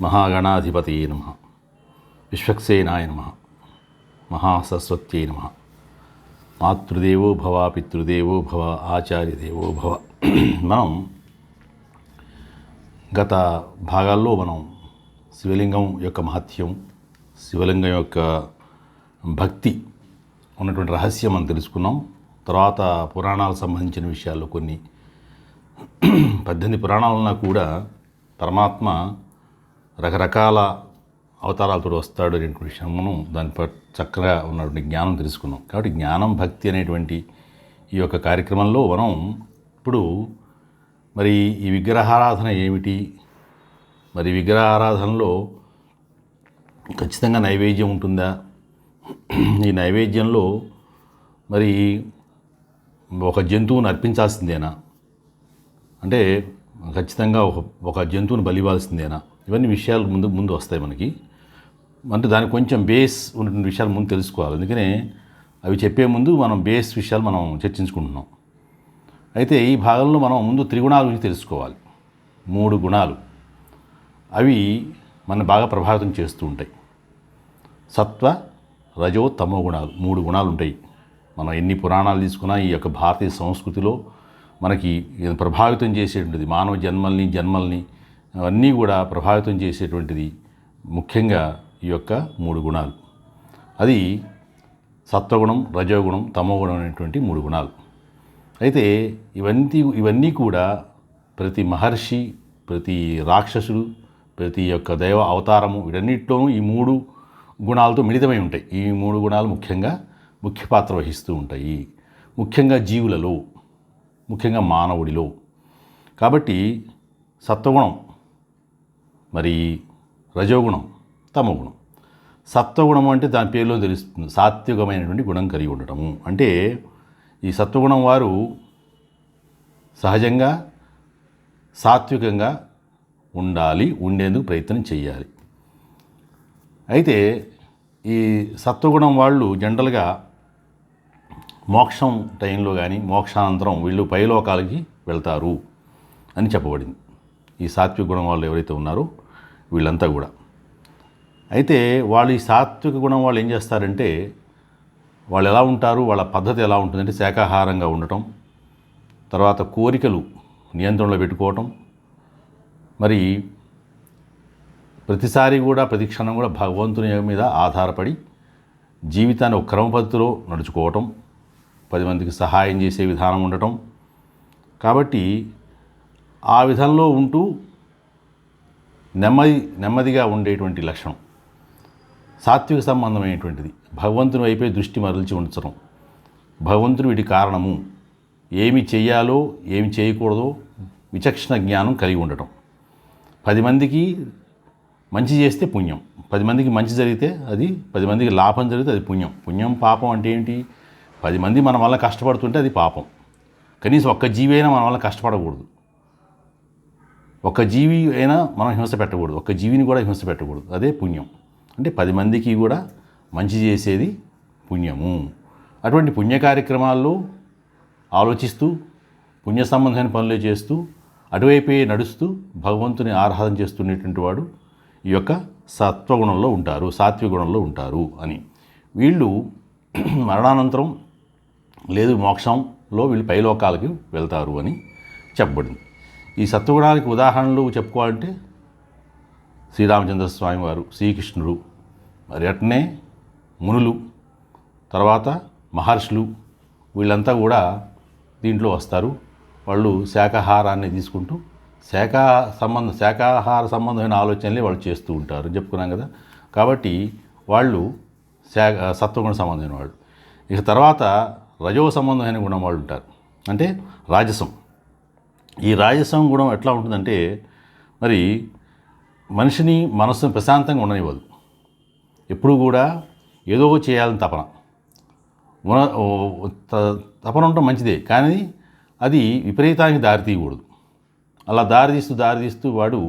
మహాగణాధిపతయే నమః. విశ్వక్సేనాయ నమః. మహాసరస్వత్యై నమః. మాతృదేవో భవ, పితృదేవో భవ, ఆచార్యదేవో భవ. మనం గత భాగాల్లో శివలింగం యొక్క మహత్యం, శివలింగం యొక్క భక్తి ఉన్నటువంటి రహస్యం మనం తెలుసుకున్నాం. తర్వాత పురాణాలకు సంబంధించిన విషయాల్లో కొన్ని 18 పురాణాలన్నా కూడా పరమాత్మ రకరకాల అవతారాలతో వస్తాడు అనేటువంటి విషయం మనం దానిపై చక్కగా ఉన్నటువంటి జ్ఞానం తెలుసుకున్నాం. కాబట్టి జ్ఞానం, భక్తి అనేటువంటి ఈ యొక్క కార్యక్రమంలో మనం ఇప్పుడు మరి ఈ విగ్రహారాధన ఏమిటి, మరి విగ్రహారాధనలో ఖచ్చితంగా నైవేద్యం ఉంటుందా, ఈ నైవేద్యంలో మరి ఒక జంతువును అర్పించాల్సిందేనా, అంటే ఖచ్చితంగా ఒక జంతువుని బలివ్వాల్సిందేనా, ఇవన్నీ విషయాలు ముందు వస్తాయి మనకి. అంటే దానికి కొంచెం బేస్ ఉన్నటువంటి విషయాలు ముందు తెలుసుకోవాలి. అందుకనే అవి చెప్పే ముందు మనం బేస్ విషయాలు మనం చర్చించుకుంటున్నాం. అయితే ఈ భాగంలో మనం ముందు త్రిగుణాల గురించి తెలుసుకోవాలి. 3 గుణాలు అవి మన బాగా ప్రభావితం చేస్తూ ఉంటాయి. సత్వ, రజో, తమో గుణాలు 3 గుణాలు ఉంటాయి. మనం ఎన్ని పురాణాలు తీసుకున్నా ఈ యొక్క భారతీయ సంస్కృతిలో మనకి ప్రభావితం చేసేటువంటిది మానవ జన్మల్ని అవన్నీ కూడా ప్రభావితం చేసేటువంటిది ముఖ్యంగా ఈ యొక్క 3 గుణాలు. అది సత్వగుణం, రజోగుణం, తమోగుణం అనేటువంటి 3 గుణాలు. అయితే ఇవన్నీ కూడా ప్రతి మహర్షి, ప్రతి రాక్షసుడు, ప్రతి యొక్క దైవ అవతారము వీటన్నిటిలోనూ ఈ 3 గుణాలతో మిళితమై ఉంటాయి. ఈ 3 గుణాలు ముఖ్య పాత్ర వహిస్తూ ఉంటాయి, ముఖ్యంగా జీవులలో, ముఖ్యంగా మానవుడిలో. కాబట్టి సత్వగుణం, మరి రజోగుణం, తమోగుణం. సత్వగుణం అంటే దాని పేరులో తెలుస్తుంది, సాత్వికమైనటువంటి గుణం కలిగి ఉండటము. అంటే ఈ సత్వగుణం వారు సహజంగా సాత్వికంగా ఉండేందుకు ప్రయత్నం చేయాలి. అయితే ఈ సత్వగుణం వాళ్ళు జనరల్గా మోక్షం టైంలో కానీ మోక్షానంతరం వీళ్ళు పైలోకాలకి వెళ్తారు అని చెప్పబడింది. ఈ సాత్విక గుణం వాళ్ళు ఎవరైతే ఉన్నారో వీళ్ళంతా కూడా. అయితే వాళ్ళు ఈ సాత్విక గుణం వాళ్ళు ఏం చేస్తారంటే, వాళ్ళు ఎలా ఉంటారు, వాళ్ళ పద్ధతి ఎలా ఉంటుందంటే శాకాహారంగా ఉండటం, తర్వాత కోరికలు నియంత్రణలో పెట్టుకోవటం, మరి ప్రతిసారి కూడా ప్రతి క్షణం కూడా భగవంతుని మీద ఆధారపడి జీవితాన్ని ఒక క్రమ పద్ధతిలో నడుచుకోవటం, 10 మందికి సహాయం చేసే విధానం ఉండటం. కాబట్టి ఆ విధంలో ఉంటూ నెమ్మదిగా ఉండేటువంటి లక్షణం సాత్విక సంబంధమైనటువంటిది. భగవంతుని వైపే దృష్టి మరల్చి ఉంచడం, భగవంతుని వీటి కారణము, ఏమి చేయాలో ఏమి చేయకూడదో విచక్షణ జ్ఞానం కలిగి ఉండటం. 10 మందికి మంచి చేస్తే పుణ్యం, 10 మందికి మంచి జరిగితే అది 10 మందికి లాభం జరిగితే అది పుణ్యం. పుణ్యం పాపం అంటే ఏంటి? 10 మంది మన వల్ల కష్టపడుతుంటే అది పాపం. కనీసం ఒక్క జీవి అయినా మన వల్ల కష్టపడకూడదు, ఒక్క జీవి అయినా మనం హింస పెట్టకూడదు, ఒక్క జీవిని కూడా హింస పెట్టకూడదు, అదే పుణ్యం. అంటే 10 మందికి కూడా మంచి చేసేది పుణ్యము. అటువంటి పుణ్య కార్యక్రమాల్లో ఆలోచిస్తూ పుణ్య సంబంధమైన పనులే చేస్తూ అటువైపే నడుస్తూ భగవంతుని ఆరాధన చేస్తున్నటువంటి వాడు ఈ యొక్క సత్వగుణంలో ఉంటారు, సాత్విక గుణంలో ఉంటారు అని. వీళ్ళు మరణానంతరం లేదు మోక్షంలో వీళ్ళు పైలోకాలకి వెళ్తారు అని చెప్పబడింది. ఈ సత్వగుణానికి ఉదాహరణలు చెప్పుకోవాలంటే శ్రీరామచంద్ర స్వామి వారు, శ్రీకృష్ణుడు, మరి అట్నే మునులు, తర్వాత మహర్షులు, వీళ్ళంతా కూడా దీంట్లో వస్తారు. వాళ్ళు శాకాహారాన్ని తీసుకుంటూ శాకాహార సంబంధమైన ఆలోచనలే వాళ్ళు చేస్తూ ఉంటారు చెప్పుకున్నాం కదా. కాబట్టి వాళ్ళు సత్వగుణ సంబంధమైన వాళ్ళు. ఇక తర్వాత రజో సంబంధమైన గుణం వాళ్ళు ఉంటారు, అంటే రాజసం. ఈ రాజసం గుణం ఎట్లా ఉంటుందంటే, మరి మనిషిని మనస్సును ప్రశాంతంగా ఉండనివ్వదు. ఎప్పుడు కూడా ఏదో చేయాలని తపన ఉండటం మంచిదే, కానీ అది విపరీతానికి దారితీయకూడదు. అలా దారితీస్తూ వాడు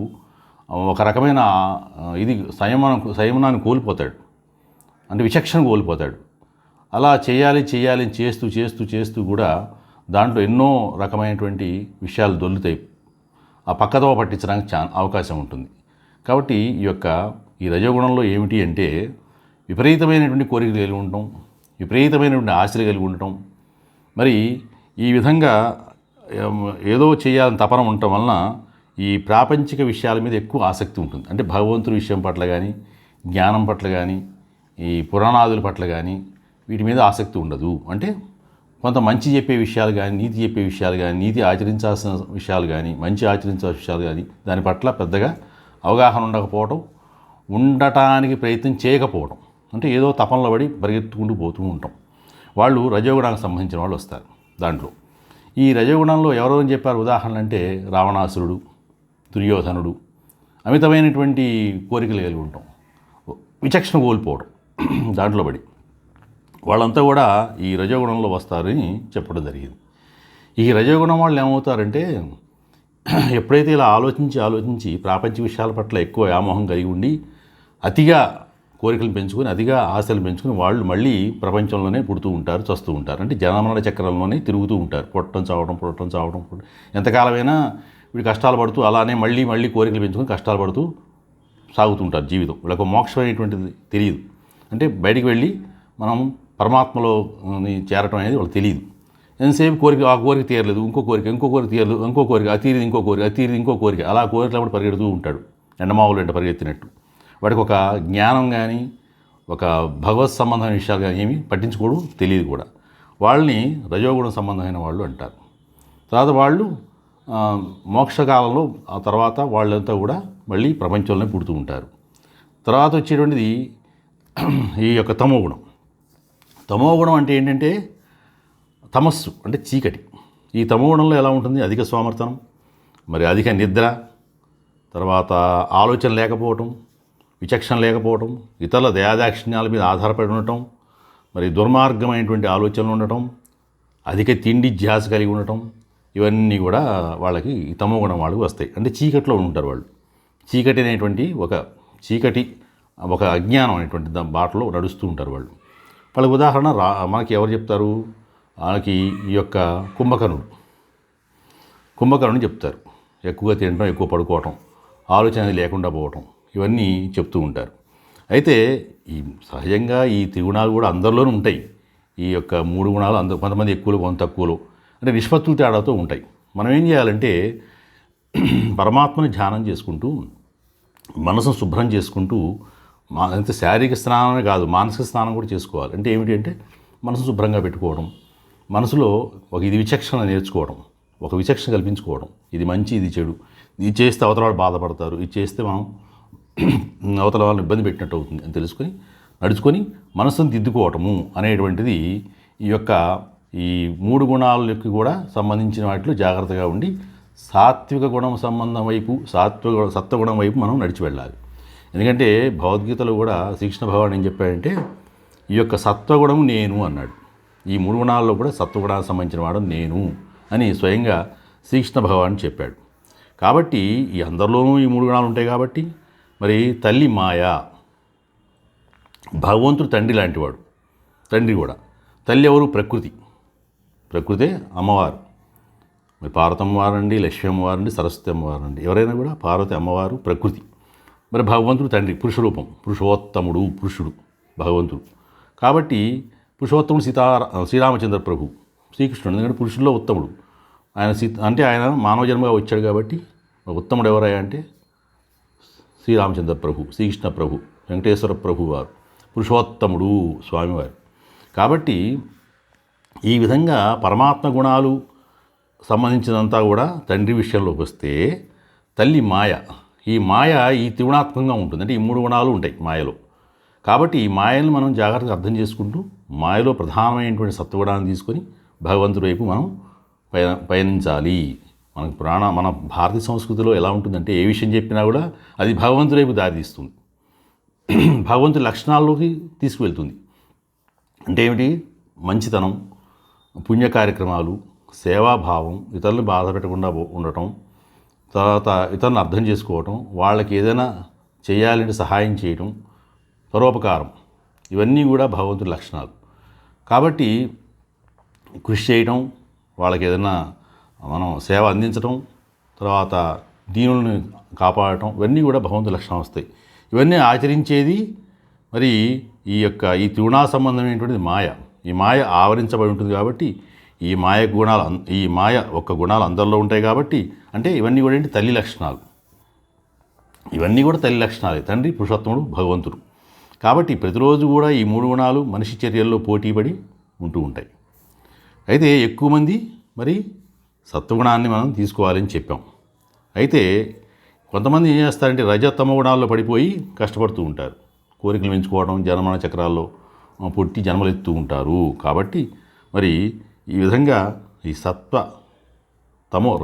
ఒక రకమైన సంయమనాన్ని కోల్పోతాడు, అంటే విచక్షణ కోల్పోతాడు. అలా చేయాలి చేస్తూ కూడా దాంట్లో ఎన్నో రకమైనటువంటి విషయాలు దొల్లుతాయి. ఆ పక్కదోవ పట్టించడానికి అవకాశం ఉంటుంది. కాబట్టి ఈ రజోగుణంలో ఏమిటి అంటే విపరీతమైనటువంటి కోరికలు కలిగి ఉండటం, విపరీతమైనటువంటి ఆశలు కలిగి ఉండటం, మరి ఈ విధంగా ఏదో చేయాలని తపన ఉండటం వలన ఈ ప్రాపంచిక విషయాల మీద ఎక్కువ ఆసక్తి ఉంటుంది. అంటే భగవంతుడి విషయం పట్ల కానీ, జ్ఞానం పట్ల కానీ, ఈ పురాణాదుల పట్ల కానీ వీటి మీద ఆసక్తి ఉండదు. అంటే కొంత మంచి చెప్పే విషయాలు కానీ, నీతి చెప్పే విషయాలు కానీ, నీతి ఆచరించాల్సిన విషయాలు కానీ, మంచి ఆచరించాల్సిన విషయాలు కానీ దాని పట్ల పెద్దగా అవగాహన ఉండకపోవటం, ఉండటానికి ప్రయత్నం చేయకపోవడం, అంటే ఏదో తపనలో పడి పరిగెత్తుకుంటూ పోతూ ఉంటాం. వాళ్ళు రజోగుణానికి సంబంధించిన వాళ్ళు వస్తారు. దాంట్లో ఈ రజోగుణంలో ఎవరెవరు చెప్పారు ఉదాహరణలు అంటే రావణాసురుడు, దుర్యోధనుడు అమితమైనటువంటి కోరికలు కలిగి ఉంటాం, విచక్షణ కోల్పోవడం దాంట్లో పడి వాళ్ళంతా కూడా ఈ రజోగుణంలో వస్తారని చెప్పడం జరిగింది. ఈ రజోగుణం వాళ్ళు ఏమవుతారంటే ఎప్పుడైతే ఇలా ఆలోచించి ప్రాపంచ విషయాల పట్ల ఎక్కువ వ్యామోహం కలిగి ఉండి అతిగా కోరికలు పెంచుకొని, అతిగా ఆశలు పెంచుకొని వాళ్ళు మళ్ళీ ప్రపంచంలోనే పుడుతూ ఉంటారు, చస్తూ ఉంటారు. అంటే జనమరణ చక్రంలోనే తిరుగుతూ ఉంటారు. పుట్టడం చావడం. ఎంతకాలమైనా వీడు కష్టాలు పడుతూ అలానే మళ్ళీ కోరికలు పెంచుకొని కష్టాలు పడుతూ సాగుతుంటారు జీవితం. వీళ్ళకు మోక్షం అనేటువంటిది తెలియదు. అంటే బయటికి వెళ్ళి మనం పరమాత్మలో చేరటం అనేది వాళ్ళకి తెలియదు. ఎంతసేపు ఆ కోరిక తీరలేదు, ఇంకో కోరిక తీరలేదు, ఇంకో కోరిక అది తీరింది ఇంకో కోరిక అలా కోరికలు పరిగెడుతూ ఉంటాడు, ఎండమావులు వెంట పరిగెత్తినట్టు. వాడికి ఒక జ్ఞానం కానీ, ఒక భగవత్ సంబంధమైన విషయాలు కానీ ఏమీ పట్టించుకోవడం తెలియదు కూడా. వాళ్ళని రజోగుణం సంబంధమైన వాళ్ళు అంటారు. తర్వాత వాళ్ళు మోక్షకాలంలో ఆ తర్వాత వాళ్ళంతా కూడా మళ్ళీ ప్రపంచంలోనే పుడుతూ ఉంటారు. తర్వాత వచ్చేటువంటిది ఈ తమోగుణం. తమోగుణం అంటే ఏంటంటే తమస్సు అంటే చీకటి. ఈ తమోగుణంలో ఎలా ఉంటుంది? అధిక సోమర్తనం, మరి అధిక నిద్ర, తర్వాత ఆలోచన లేకపోవటం, విచక్షణ లేకపోవటం, ఇతరుల దయాదాక్షిణ్యాల మీద ఆధారపడి ఉండటం, మరి దుర్మార్గమైనటువంటి ఆలోచనలు ఉండటం, అధిక తిండి ధ్యాస కలిగి ఉండటం, ఇవన్నీ కూడా వాళ్ళకి ఈ తమోగుణం వాళ్ళకి వస్తాయి. అంటే చీకటిలో ఉంటారు వాళ్ళు. చీకటి అనేటువంటి ఒక అజ్ఞానం అనేటువంటి బాటలో నడుస్తూ ఉంటారు వాళ్ళు. వాళ్ళకి ఉదాహరణ మనకి ఎవరు చెప్తారు? వాళ్ళకి ఈ కుంభకర్ణుడు చెప్తారు. ఎక్కువగా తినడం, ఎక్కువ పడుకోవటం, ఆలోచన లేకుండా పోవటం, ఇవన్నీ చెప్తూ ఉంటారు. అయితే సహజంగా ఈ త్రిగుణాలు కూడా అందరిలోనూ ఉంటాయి. ఈ 3 గుణాలు కొంతమంది ఎక్కువలో, కొంత తక్కువలో, అంటే నిష్పత్తులు తేడాతో ఉంటాయి. మనం ఏం చేయాలంటే పరమాత్మని ధ్యానం చేసుకుంటూ, మనసును శుభ్రం చేసుకుంటూ, అంతే శారీరక స్నానమే కాదు, మానసిక స్నానం కూడా చేసుకోవాలి. అంటే ఏమిటి అంటే మనసు శుభ్రంగా పెట్టుకోవడం, మనసులో ఇది విచక్షణ నేర్చుకోవడం, ఒక విచక్షణ కల్పించుకోవడం, ఇది మంచి, ఇది చెడు, ఇది చేస్తే అవతల వాళ్ళు బాధపడతారు, ఇది చేస్తే మనం అవతల వాళ్ళని ఇబ్బంది పెట్టినట్టు అవుతుంది అని తెలుసుకొని నడుచుకొని మనసును దిద్దుకోవటము అనేటువంటిది ఈ 3 గుణాలకి కూడా సంబంధించిన వాటిలో జాగ్రత్తగా ఉండి సాత్విక గుణం సంబంధం వైపు, సత్వగుణం వైపు మనం నడిచి వెళ్ళాలి. ఎందుకంటే భగవద్గీతలో కూడా శ్రీకృష్ణ భగవాన్ ఏం చెప్పాడంటే ఈ సత్వగుణం నేను అన్నాడు. ఈ 3 గుణాల్లో కూడా సత్వగుణానికి సంబంధించిన వాడు నేను అని స్వయంగా శ్రీకృష్ణ భగవాన్ చెప్పాడు. కాబట్టి ఈ అందరిలోనూ ఈ 3 గుణాలు ఉంటాయి. కాబట్టి మరి తల్లి మాయ, భగవంతుడు తండ్రి లాంటివాడు, తండ్రి కూడా. తల్లి ఎవరు? ప్రకృతే అమ్మవారు. మరి పార్వతి అమ్మవారండి, లక్ష్మీ అమ్మవారండి, సరస్వతి అమ్మవారండి, ఎవరైనా కూడా పార్వతి అమ్మవారు ప్రకృతి. మరి భగవంతుడు తండ్రి, పురుషరూపం, పురుషోత్తముడు, పురుషుడు భగవంతుడు. కాబట్టి పురుషోత్తముడు శ్రీరామచంద్ర ప్రభు, శ్రీకృష్ణుడు. ఎందుకంటే పురుషుల్లో ఉత్తముడు ఆయన. ఆయన మానవ జన్మగా వచ్చాడు కాబట్టి ఉత్తముడు ఎవరయ్యా అంటే శ్రీరామచంద్ర ప్రభు, శ్రీకృష్ణ ప్రభు, వెంకటేశ్వర ప్రభు వారు పురుషోత్తముడు స్వామివారు. కాబట్టి ఈ విధంగా పరమాత్మ గుణాలు సంబంధించినంతా కూడా తండ్రి విషయంలోకి వస్తే తల్లి మాయ. ఈ మాయ ఈ త్రిగుణాత్మకంగా ఉంటుంది. అంటే ఈ 3 గుణాలు ఉంటాయి మాయలో. కాబట్టి ఈ మాయలను మనం జాగ్రత్తగా అర్థం చేసుకుంటూ మాయలో ప్రధానమైనటువంటి సత్వగుణాన్ని తీసుకొని భగవంతుడి వైపు మనం పయనించాలి. మన భారతీయ సంస్కృతిలో ఎలా ఉంటుందంటే ఏ విషయం చెప్పినా కూడా అది భగవంతుడి వైపు దారితీస్తుంది, భగవంతుడి లక్షణాల్లోకి తీసుకువెళ్తుంది. అంటే ఏమిటి? మంచితనం, పుణ్య కార్యక్రమాలు, సేవాభావం, ఇతరులను బాధ పెట్టకుండా ఉండటం, తర్వాత ఇతరులను అర్థం చేసుకోవటం, వాళ్ళకి ఏదైనా చేయాలంటే సహాయం చేయటం, పరోపకారం, ఇవన్నీ కూడా భగవంతుడి లక్షణాలు. కాబట్టి కృషి చేయటం, వాళ్ళకి ఏదైనా మనం సేవ అందించడం, తర్వాత దీనులను కాపాడటం, ఇవన్నీ కూడా భగవంతుడి లక్షణాలు వస్తాయి. ఇవన్నీ ఆచరించేది మరి ఈ త్రిగుణా సంబంధమైనటువంటిది మాయ. ఈ మాయ ఆవరించబడి ఉంటుంది కాబట్టి ఈ మాయ ఒక్క గుణాలు అందరిలో ఉంటాయి కాబట్టి, అంటే ఇవన్నీ కూడా ఏంటి తల్లి లక్షణాలు. ఇవన్నీ కూడా తల్లి లక్షణాలే, తండ్రి, పురుషోత్తముడు, భగవంతుడు. కాబట్టి ప్రతిరోజు కూడా ఈ 3 గుణాలు మనిషి చర్యల్లో పోటీపడి ఉంటూ ఉంటాయి. అయితే ఎక్కువ మంది మరి సత్వగుణాన్ని మనం తీసుకోవాలని చెప్పాం. అయితే కొంతమంది ఏం చేస్తారంటే రజతమ గుణాల్లో పడిపోయి కష్టపడుతూ ఉంటారు. కోరికలు పెంచుకోవడం, జనమరణ చక్రాల్లో పుట్టి జన్మలెత్తూ ఉంటారు. కాబట్టి మరి ఈ విధంగా ఈ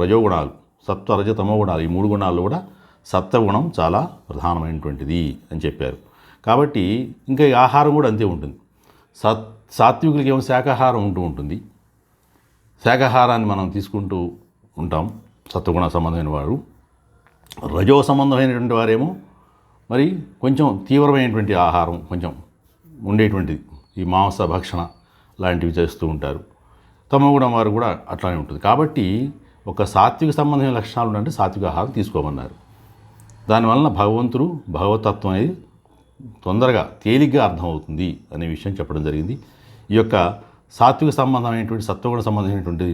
రజోగుణాలు, సత్వ రజ తమో గుణాలు, ఈ 3 గుణాల్లో కూడా సత్వగుణం చాలా ప్రధానమైనటువంటిది అని చెప్పారు. కాబట్టి ఇంకా ఈ ఆహారం కూడా అంతే ఉంటుంది. సాత్వికులకి ఏమో శాకాహారం ఉంటూ ఉంటుంది. శాకాహారాన్ని మనం తీసుకుంటూ ఉంటాం, సత్వగుణ సంబంధమైన వారు. రజో సంబంధమైనటువంటి వారేమో మరి కొంచెం తీవ్రమైనటువంటి ఆహారం కొంచెం ఉండేటువంటిది, ఈ మాంస భక్షణ లాంటివి చేస్తూ ఉంటారు. తమోగుణం వారు కూడా అట్లానే ఉంటుంది. కాబట్టి ఒక సాత్విక సంబంధమైన లక్షణాలు అంటే సాత్విక ఆహారం తీసుకోమన్నారు. దానివలన భగవతత్వం అనేది తొందరగా తేలిగ్గా అర్థమవుతుంది అనే విషయం చెప్పడం జరిగింది. ఈ యొక్క సాత్విక సంబంధమైనటువంటి సత్వగుణ సంబంధమైనటువంటి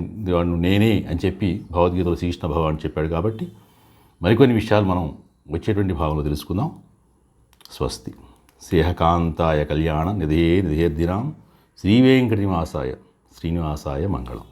నేనే అని చెప్పి భగవద్గీతలో శ్రీకృష్ణ భగవాన్ చెప్పాడు. కాబట్టి మరికొన్ని విషయాలు మనం వచ్చేటువంటి భాగంలో తెలుసుకుందాం. స్వస్తి. శ్రీహకాంతాయ కళ్యాణ నిధేర్దినాం శ్రీవేంకటనివాసాయ శ్రీనివాసాయ మంగళం.